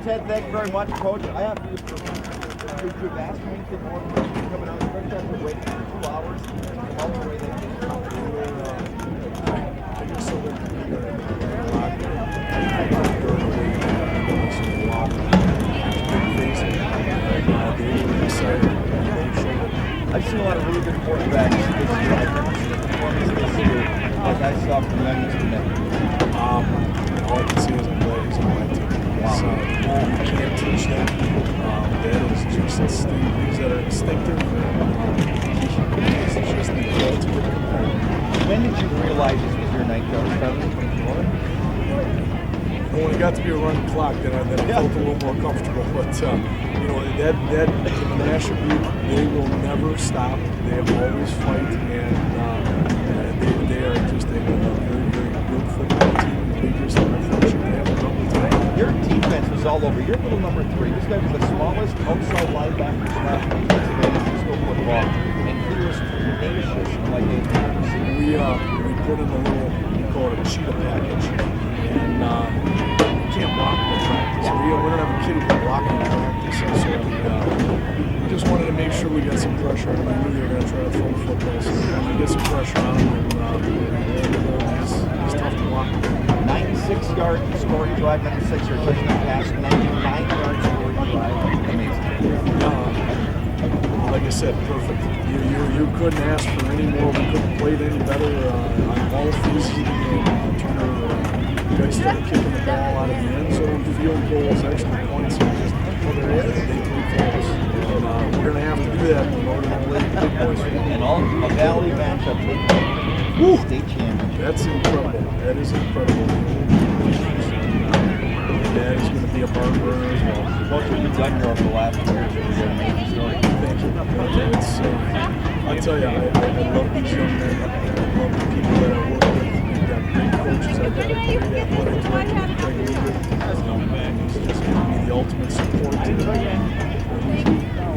Ted, thank you very much, Coach. I have to if you've asked me anything more coming out, especially after waiting for 2 hours, all the way there. I guess so that I've seen a lot of really good quarterbacks this year. I've never seen a performance this year like I saw from them yesterday. All I can say is I'm glad he's on my team. Wow. You can't teach that. That is just instinct. Things that are instinctive. It's just the ultimate competitor. When did you realize this was your night, Coach? 2024? When it got to be a running clock, then I felt a little more comfortable. But you know, that the Menasha group, they will never stop. They always fight, and they are just a very, very good football team. They just unfortunately have a couple times. Your defense was all over. You're little number 3. This guy was the smallest outside linebacker in Pennsylvania school football, and he was tenacious. We put in a little, we call it a cheetah package, and we can't block in practice. Yeah. We don't have a kid who can block in practice, and so we just wanted to make sure we got some pressure on him. We knew they were going to try to throw the football, so we wanted to get some pressure on him, and he's tough to block. 96-yard scoring drive, 96-yard touchdown pass, 99-yard scoring drive. Amazing. Like I said, perfect. You couldn't ask for any more. We couldn't play it any better on all phases of the game. You guys started kicking the ball out of the end zone, field goals, extra points. They played close. And we're going to have to do that in order to play big points. And all a Valley matchup with state championship. That's incredible. That is incredible. That is going to be a barn burner as well. What have you done here over the last years? It's an amazing story. Thank you. I tell you, I love these young men. I love the people that I work with. We've got great coaches. I've got a great athletic director. He's just giving me the ultimate support.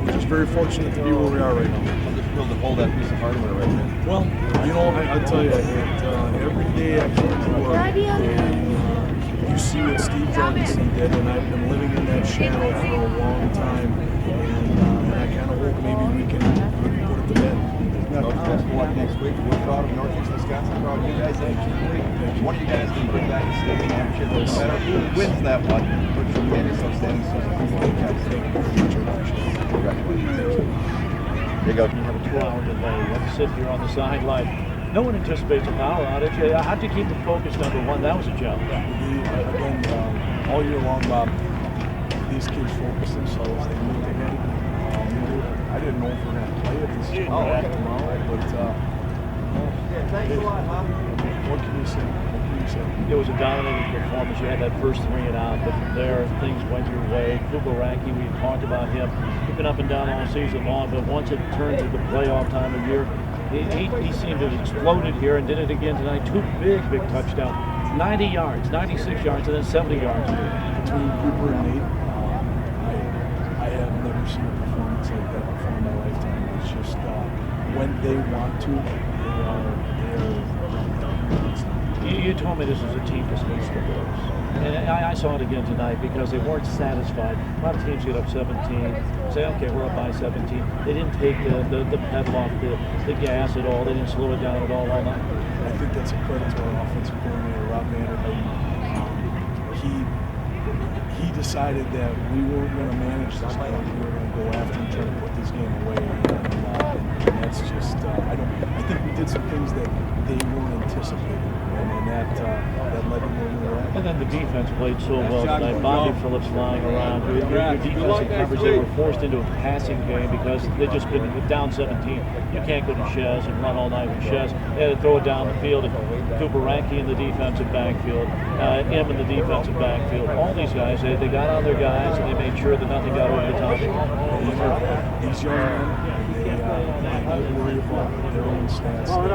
We're just very fortunate to be where we are right now. I'm just thrilled to hold that piece of hardware right there. Well, you know, I tell you, every day I come to work and you see what Steve Jorgensen did, and I've been living in that shadow for a long time, and I kind of hope maybe we can put it to bed. Coach, best of luck next week. We're proud of Northeast Wisconsin, proud of you guys. One of you guys can bring back the state championship. No matter who wins that one, for tremendous outstanding season. Congratulations. There you go. You have a 2-hour delay. You have to sit here on the sideline. No one anticipates a power outage. How do you keep them focused, number one? That was a challenge. Again, all year long, Bob, these kids focus themselves. They look ahead. I didn't know if we're going to play it this tomorrow, but thanks a lot, Bob. What can you say? It was a dominating performance. You had that first 3 and out, but from there, things went your way. Kujawa, we talked about him. He's been up and down all season long, but once it turned to the playoff time of year, he seemed to have exploded here and did it again tonight. 2 big touchdowns. 90 yards, 96 yards, and then 70 yards. Between Cooper and Nate, I have never seen a performance like that before in my lifetime. It's just when they want to, they are. You told me this was a team that's missed the Bulls. And I saw it again tonight because they weren't satisfied. A lot of teams get up 17, say, okay, we're up by 17. They didn't take the pedal off the gas at all. They didn't slow it down at all night. I think that's a credit to our offensive coordinator, Rob Vanderbilt. He decided that we weren't going to manage this game. We were going to go after and try to put this game away. And that's just, I think we did some things that they weren't anticipating. And that led to where we were at. And then the defense played so well tonight. Bobby Phillips flying around. Your defensive coverage, they were forced into a passing game because they just been down 17. You can't go to Shez and run all night with Shez. They had to throw it down the field. Kujawa in the defensive backfield, him in the defensive backfield. All these guys, they got on their guys and they made sure that nothing got over the top. These young men, they worry about their own stats. I'll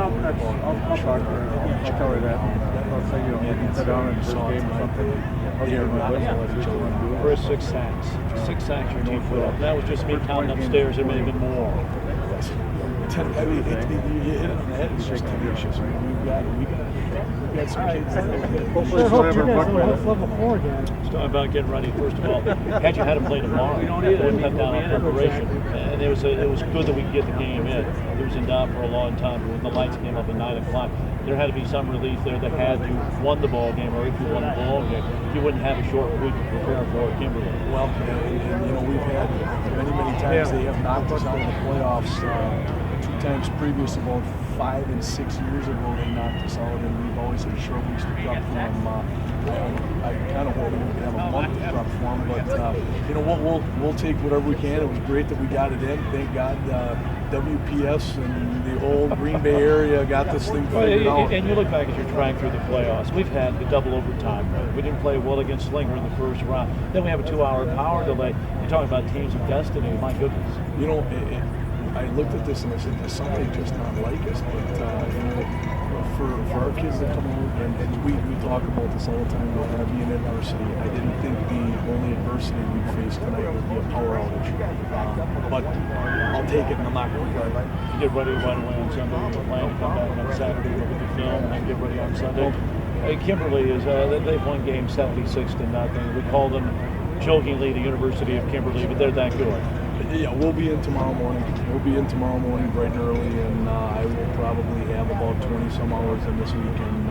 cover that. I'll say you sit down and just game something. For 6 sacks. 6 sacks your team put up. That was just me counting upstairs. There may have been more. I mean, you hit it on the head. It's just tenacious. We've got some kids that Hopefully I she'll hope have you her guys book will with hit us. level 4 again. It's talking about getting ready. First of all, had you had them play tomorrow, we would cut down on preparation. And it was good that we could get the game in. It was in doubt for a long time, but when the lights came up at 9 o'clock, there had to be some relief there that had you won the ball game, or if you won the ball game, you wouldn't have a short week to prepare for Kimberly. Well, and, you know, we've had many times they have knocked us out of the playoffs. 2 times previous, about 5 and 6 years ago, they knocked us out, and we've always had short weeks to prep for them. I kind of hope we can have a month to prep for them, but you know, we'll take whatever we can. It was great that we got it in. Thank God. WPS and the whole Green Bay area got this thing figured out. And you look back as you're trying through the playoffs, we've had the double overtime. We didn't play well against Slinger in the first round. Then we have a 2-hour power delay. You're talking about teams of destiny. My goodness. You know, I looked at this and I said, there's something just not like us. But you know, for our kids to come out, and we talk about this all the time, we're going to be in adversity. I didn't think the only adversity we'd face tonight would be a power outage. But I'll take it, and I'm not going to cry. Get ready right away on Sunday. We're planning to come back on Saturday, look at the film, and then get ready on Sunday. Kimberly is they've won game 76-0. We call them jokingly the University of Kimberly, but they're that good. Yeah, we'll be in tomorrow morning. We'll be in tomorrow morning bright and early, and I will probably have about 20-some hours in this week, and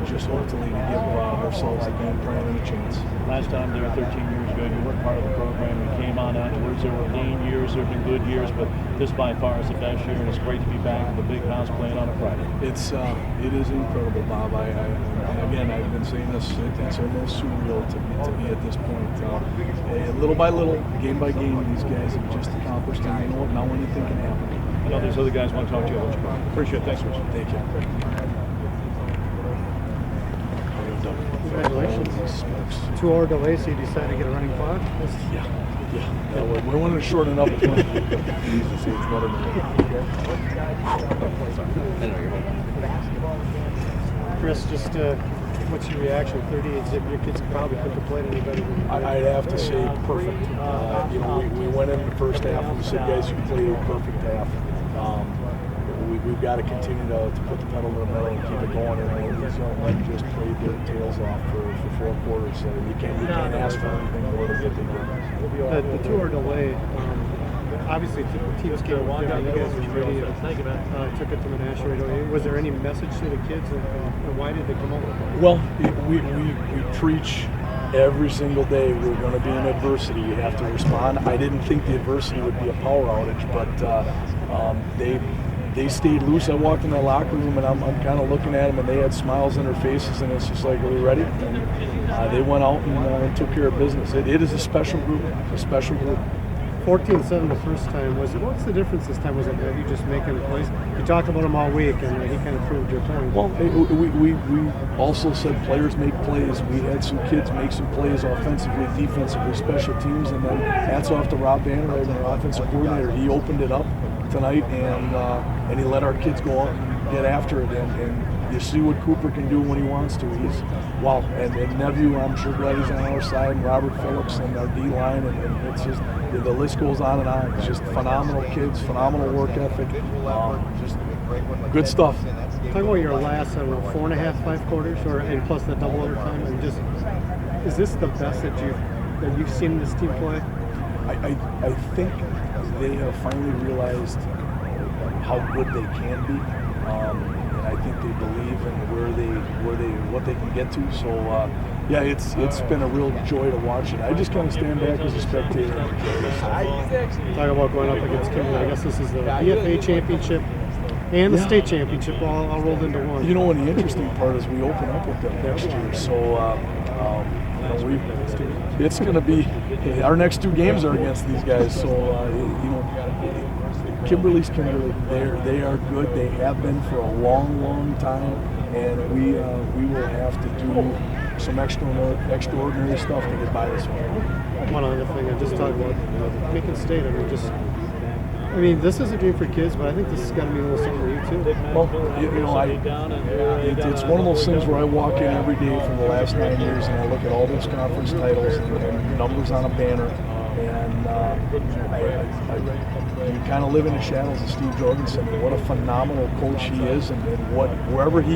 just hopefully to give ourselves a game plan and a chance. Last time they were 13 years ago, you weren't part of the program. We came on afterwards. There were lean years, there have been good years, but this by far is the best year, and it's great to be back in the big house playing on a Friday. It is incredible, Bob. Again, I've been saying this. It's almost surreal to be at this point. Little by little, game by game, these guys have just accomplished, and you know what? Now anything can happen. I know there's other guys want to talk to you. Appreciate it. Thanks, Rich. Thank you. Congratulations. 2-hour delay, so you decided to get a running clock? Yeah. We wanted to shorten it up as much. Jesus, it's better Chris, just what's your reaction? 38 zip, your kids probably couldn't have played any better than I'd have to say perfect. You know, we went in the first half and we said, guys, you played a perfect half. We've got to continue to put the pedal to the metal and keep it going. And these young men just played their tails off for 4 quarters. So you can't ask for anything more than what they did. the 2-hour delay. Obviously, teams came on there. You guys were ready. Took it to Menasha right away. Was there any message to the kids, and why did they come over? Well, we preach every single day we're going to be in adversity. You have to respond. I didn't think the adversity would be a power outage, but they stayed loose. I walked in that locker room, and I'm kind of looking at them, and they had smiles on their faces, and it's just like, are we ready? And they went out and took care of business. It is a special group. It's a special group. 14-7 the first time. What's the difference this time? Was it you just making plays? You talked about him all week, and he kind of proved your point. Well, we also said players make plays. We had some kids make some plays offensively, defensively, special teams, and then hats off to Rob Vanderweg, our offensive coordinator. He opened it up tonight, and he let our kids go out and get after it. And you see what Cooper can do when he wants to. Wow. And Neveau, I'm sure glad he's on our side, and Robert Phillips and our D-line, and it's just, the list goes on and on. It's just phenomenal kids, phenomenal work ethic, just good stuff. Talk about your last, 4.5, 5 quarters, and plus the double overtime, and just, is this the best that you've seen this team play? I think they have finally realized how good they can be, and I think they believe in what they can get to. So yeah, it's been a real joy to watch it. I just kind of stand back as a spectator. Talk about going up against Kimberly. I guess this is the BFA championship and the state championship all rolled into one. You know, and the interesting part is we open up with them next year. So it's going to be, our next 2 games are against these guys. So you know, Kimberly's Kimberly. They are good. They have been for a long time, and we will have to do some extraordinary stuff to get by this one. One other thing I just talked about, Macon State. I mean, this is a game for kids, but I think this has got to be a little something for you too. Well, you know, it's one of those things where I walk in every day for the last 9 years, and I look at all those conference titles and numbers on a banner, And you kind of live in the shadows of Steve Jorgensen and what a phenomenal coach he is, and what wherever he